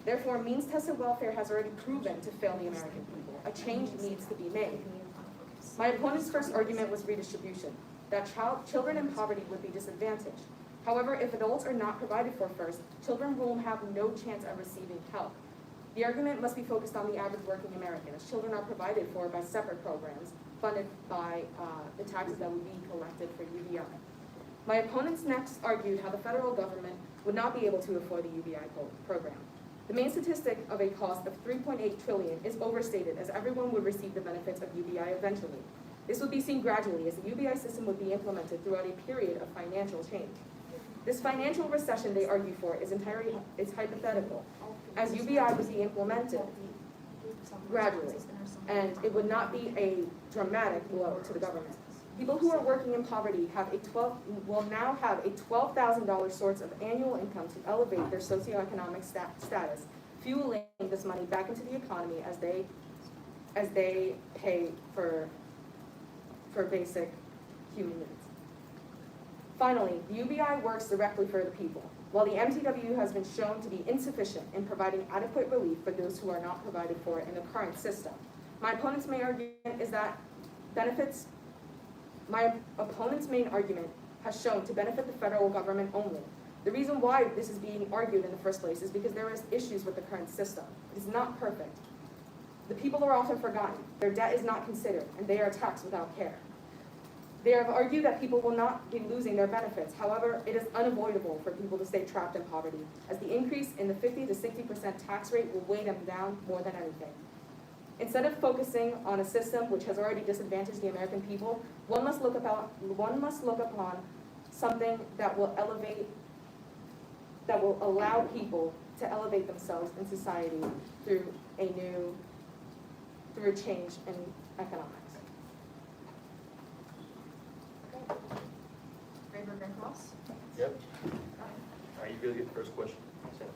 Therefore, means-tested welfare has already proven to fail the American people. A change needs to be made. My opponent's first argument was redistribution, that children in poverty would be disadvantaged. However, if adults are not provided for first, children will have no chance of receiving help. The argument must be focused on the average working American, as children are provided for by separate programs funded by the taxes that would be collected for UBI. My opponents next argued how the federal government would not be able to afford the UBI program. The main statistic of a cost of $3.8 trillion is overstated, as everyone would receive the benefits of UBI eventually. This would be seen gradually, as the UBI system would be implemented throughout a period of financial change. This financial recession they argue for is hypothetical, as UBI would be implemented gradually, and it would not be a dramatic blow to the government. People who are working in poverty will now have a $12,000 source of annual income to elevate their socioeconomic status, fueling this money back into the economy as they pay for basic human needs. Finally, the UBI works directly for the people, while the MTW has been shown to be insufficient in providing adequate relief for those who are not provided for in the current system. My opponent's main argument has shown to benefit the federal government only. The reason why this is being argued in the first place is because there is issues with the current system. It is not perfect. The people are often forgotten, their debt is not considered, and they are taxed without care. They have argued that people will not be losing their benefits. However, it is unavoidable for people to stay trapped in poverty, as the increase in the 50 to 60% tax rate will weigh them down more than anything. Instead of focusing on a system which has already disadvantaged the American people, one must look upon something that will allow people to elevate themselves in society through a change in economics. Ready for Grand Cross? Yep. All right, you really get the first question. Sam.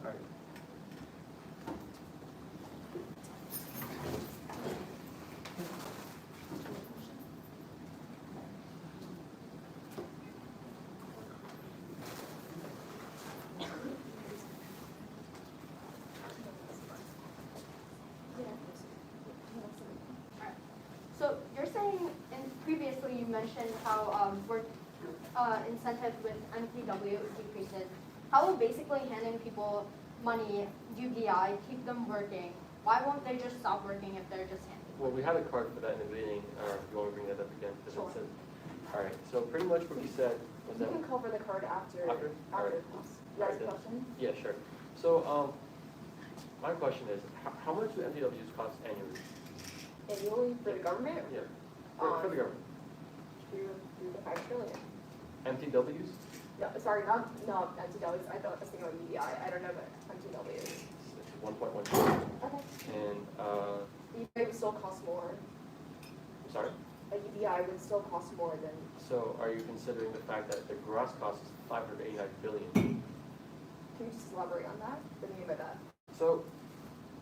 All right. So you're saying, and previously you mentioned how work incentive with MPW decreases. How will basically handing people money, UBI, keep them working? Why won't they just stop working if they're just handing? Well, we had a card for that in the beginning. If you want to bring that up again, because Sure. it says. All right. So pretty much what you said was You that. can cover the card after After? All right. class. You have a Alright, question? Yeah, sure. So, my question is, how much do MPWs cost annually? Annually for the government? Yeah. For the government. Through the 5 trillion. MTWs? No, sorry, not MTWs. I thought I was thinking of UBI. I don't know about MTWs. It's 1.1 trillion. Okay. And, UBI would still cost more. I'm sorry? A UBI would still cost more than. So are you considering the fact that the gross cost is 589 billion? Can you just elaborate on that? What do you mean by that? So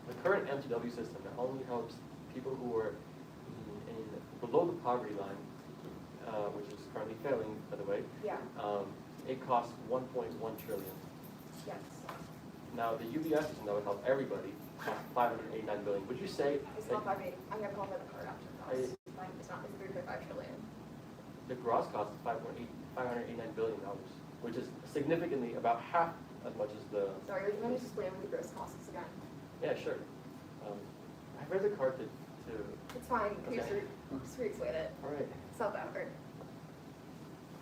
the current MTW system that only helps people who are below the poverty line, which is currently failing, by the way. Yeah. It costs 1.1 trillion. Yes. Now the UBS system that would help everybody costs 589 billion. Would you say It's that not 5.8. I'm gonna call it the card after class. It's not. It's 3.5 trillion. the gross cost is 589 billion dollars, which is significantly about half as much as the. Sorry, let me just explain what the gross cost is again. Yeah, sure. I read the card to. It's fine. Can you Okay. just re-explain it? All right. It's not that hard.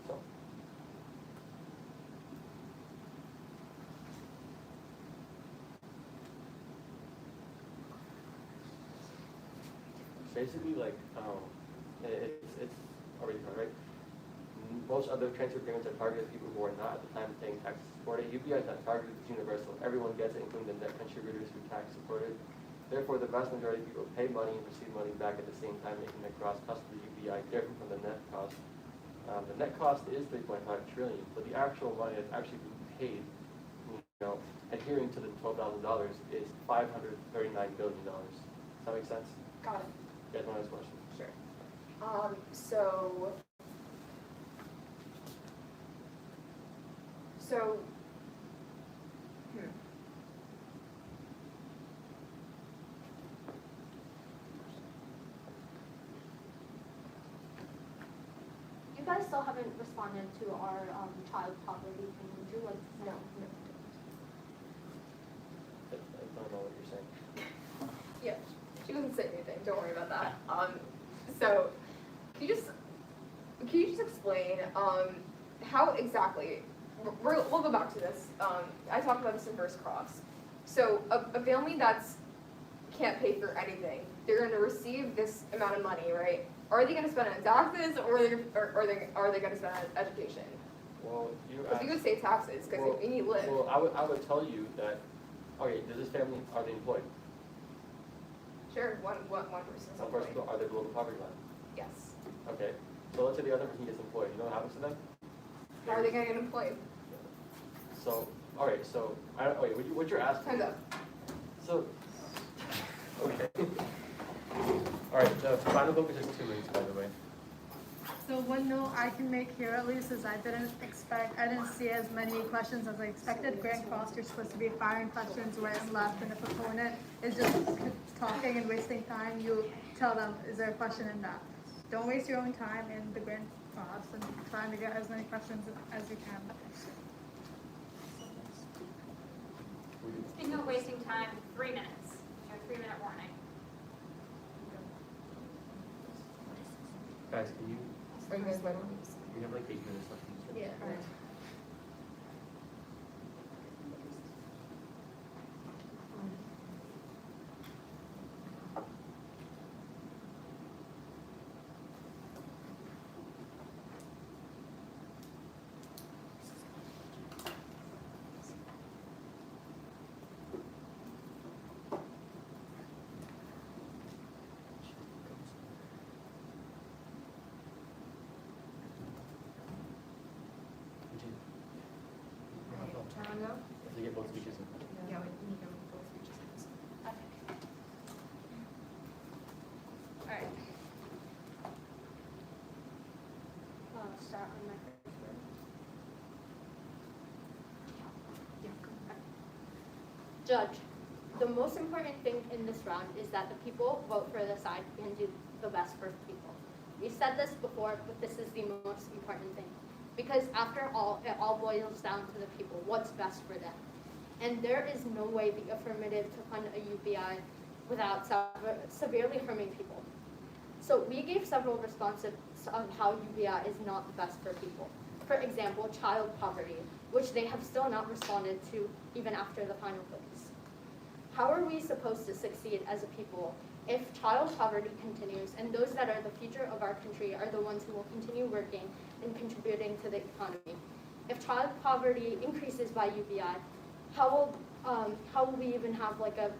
So. Basically, like, it's already done, right? Most other transfer agreements are targeted people who are not at the time of paying taxes supported. UBI is not targeted, it's universal. Everyone gets it, including the net contributors who tax supported. Therefore, the vast majority of people pay money and receive money back at the same time, making the gross cost of the UBI different from the net cost. The net cost is 3.5 trillion, but the actual money that's actually being paid, adhering to the $12,000 is $539 billion. Does that make sense? Got it. You guys want to ask a question? Sure. So. You guys still haven't responded to our child poverty thing. Would you like to say? No. I don't know what you're saying. Yeah. She doesn't say anything. Don't worry about that. So, can you just explain how exactly? We'll go back to this. I talked about this in First Cross. So a family that's can't pay for anything, they're going to receive this amount of money, right? Are they going to spend it on taxes, or are they going to spend it on education? Well, you Because asked. you would say taxes, because Well, you need to live. Well, I would tell you that, okay, does this family, are they employed? Sure, one person's Some person, employed. are they below the poverty line? Yes. Okay, so let's say the other person gets employed, you know what happens to them? How are they going to get employed? So, all right, so, wait, what you're asking? Time's up. So, okay. All right, the final vote is just 2 minutes, by the way. So one note I can make here at least is I didn't see as many questions as I expected. Grand Cross, you're supposed to be firing questions right and left, and if a opponent is just talking and wasting time, you tell them, is there a question in that? Don't waste your own time in the Grand Cross and trying to get as many questions as you can. Speaking of wasting time, 3 minutes. Your 3-minute warning. Guys, can you, Are you guys ready? we have like 8 minutes left. Yeah. to get both speeches in. Yeah, we need to go through just. Alright. Start on my first word. Judge, the most important thing in this round is that the people vote for the side and do the best for people. We said this before, but this is the most important thing. Because after all, it all boils down to the people, what's best for them. And there is no way the affirmative to fund a UBI without severely harming people. So we gave several responses of how UBI is not the best for people. For example, child poverty, which they have still not responded to even after the final votes. How are we supposed to succeed as a people if child poverty continues and those that are the future of our country are the ones who will continue working and contributing to the economy? If child poverty increases by UBI, how will we even have like a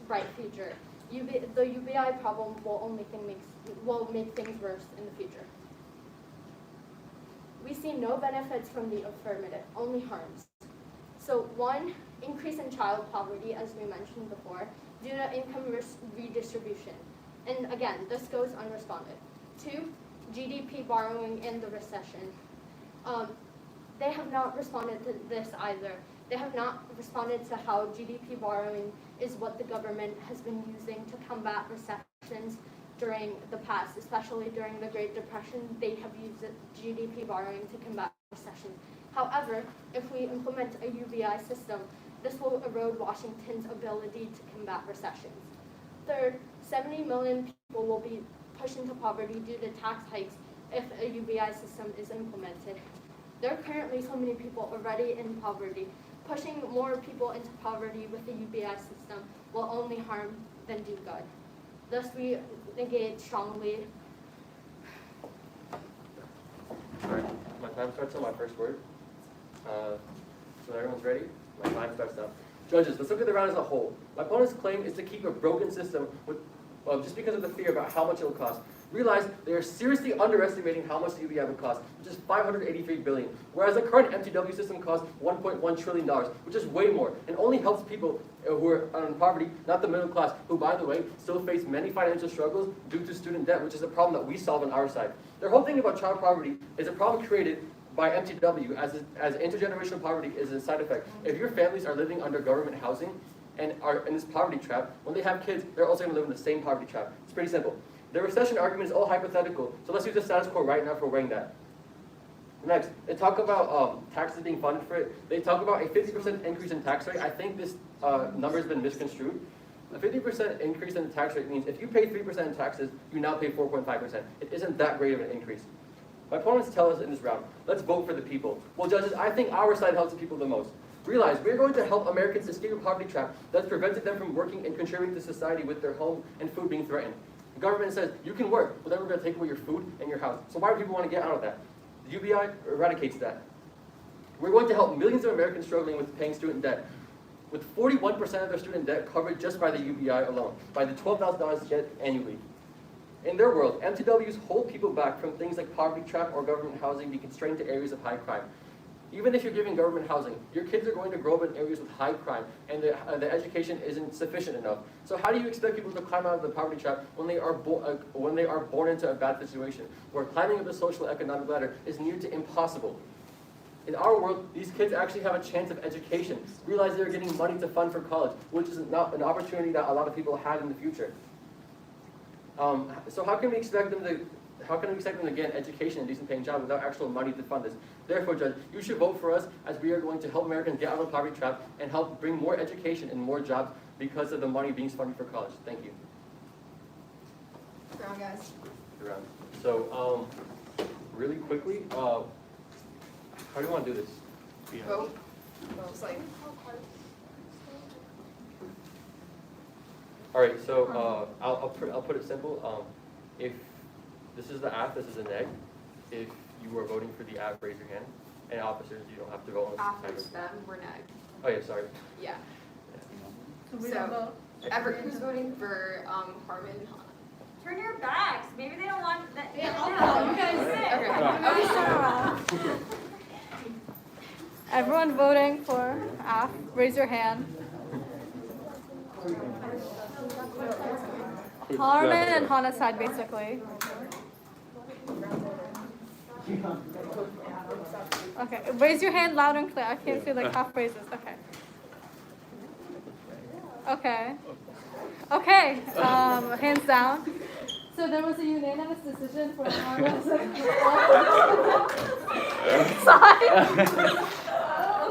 bright future? The UBI problem will make things worse in the future. We see no benefits from the affirmative, only harms. So 1, increase in child poverty, as we mentioned before, due to income redistribution. And again, this goes unresponded. 2, GDP borrowing in the recession. They have not responded to this either. They have not responded to how GDP borrowing is what the government has been using to combat recessions during the past, especially during the Great Depression. They have used GDP borrowing to combat recession. However, if we implement a UBI system, this will erode Washington's ability to combat recessions. 3rd, 70 million people will be pushed into poverty due to tax hikes if a UBI system is implemented. There are currently so many people already in poverty. Pushing more people into poverty with the UBI system will only harm than do good. Thus, we engage strongly. Alright, my time starts on my first word. So everyone's ready? My time starts now. Judges, let's look at the round as a whole. My opponent's claim is to keep a broken system with, just because of the fear about how much it will cost. Realize they are seriously underestimating how much the UBI will cost, which is $583 billion, whereas the current MTW system costs $1.1 trillion, which is way more, and only helps people who are in poverty, not the middle class, who, by the way, still face many financial struggles due to student debt, which is a problem that we solve on our side. Their whole thing about child poverty is a problem created by MTW, as intergenerational poverty is a side effect. If your families are living under government housing and are in this poverty trap, when they have kids, they're also going to live in the same poverty trap. It's pretty simple. The recession argument is all hypothetical, so let's use the status quo right now for weighing that. Next, they talk about taxes being funded for it. They talk about a 50% increase in tax rate. I think this number has been misconstrued. A 50% increase in the tax rate means if you pay 3% in taxes, you now pay 4.5%. It isn't that great of an increase. My opponents tell us in this round, let's vote for the people. Well, judges, I think our side helps the people the most. Realize we're going to help Americans escape a poverty trap that's prevented them from working and contributing to society with their home and food being threatened. The government says, you can work, but then we're going to take away your food and your house. So why do people want to get out of that? The UBI eradicates that. We're going to help millions of Americans struggling with paying student debt, with 41% of their student debt covered just by the UBI alone, by the $12,000 get annually. In their world, MTWs hold people back from things like poverty trap or government housing being constrained to areas of high crime. Even if you're giving government housing, your kids are going to grow up in areas with high crime, and the education isn't sufficient enough. So how do you expect people to climb out of the poverty trap when they are born into a bad situation, where climbing up the social economic ladder is near to impossible? In our world, these kids actually have a chance of education. Realize they're getting money to fund for college, which is not an opportunity that a lot of people had in the future. So how can we expect them to get an education and decent paying job without actual money to fund this? Therefore, Judge, you should vote for us, as we are going to help Americans get out of the poverty trap and help bring more education and more jobs because of the money being funded for college. Thank you. Round, guys. Around. So, really quickly, how do you want to do this? Vote. Just like. All right, so I'll put it simple. If this is the app, this is a neg. If you are voting for the app, raise your hand. And officers, you don't have to vote on After this them, we're neg. Oh yeah, sorry. Yeah. So we don't vote. Who's voting for Harmon? Turn your backs. Maybe they don't want that. Yeah, I'll vote. You guys sit. Okay. Everyone voting for F, raise your hand. Harmon and Hannah side, basically. Okay, raise your hand loud and clear. I can't see like half raises. Okay. Okay. Okay. Hands down. So there was a unanimous decision for Harmon's side.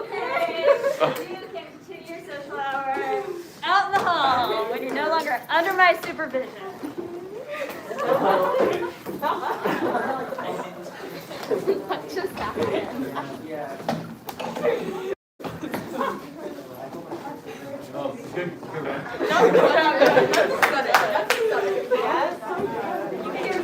Okay, you can continue your social hour out in the hall when you're no longer under my supervision. What just happened? Oh, good man. Yes. You can hear